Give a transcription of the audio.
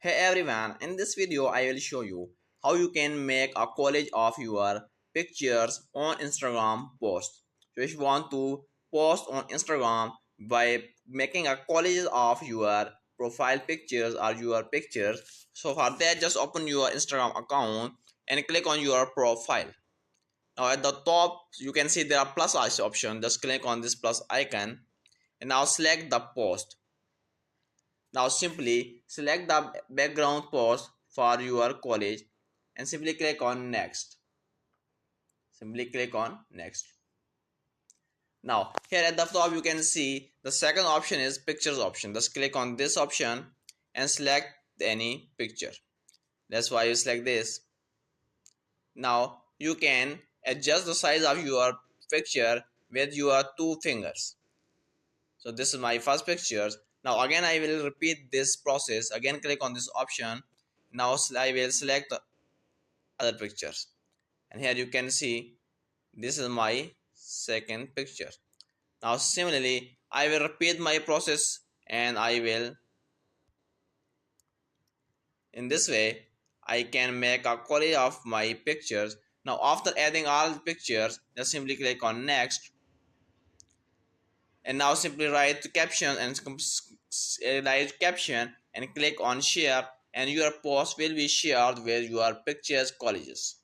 Hey everyone, in this video I will show you how you can make a collage of your pictures on Instagram post. So if you want to post on Instagram by making a collage of your profile pictures or your pictures, so for that just open your Instagram account and click on your profile. Now at the top you can see there are plus option. Just click on this plus icon and now select the post. Now simply select the background post for your collage and simply click on next. Simply click on next. Now here at the top you can see the second option is pictures option. Just click on this option and select any picture. That's why you select this. Now you can adjust the size of your picture with your two fingers. So this is my first pictures. Now again I will repeat this process. Again click on this option. Now I will select the other pictures, and here you can see this is my second picture. Now similarly I will repeat my process, and I will, in this way I can make a query of my pictures. Now after adding all the pictures, just simply click on next, and now simply write caption and click on share, and your post will be shared with your pictures collages.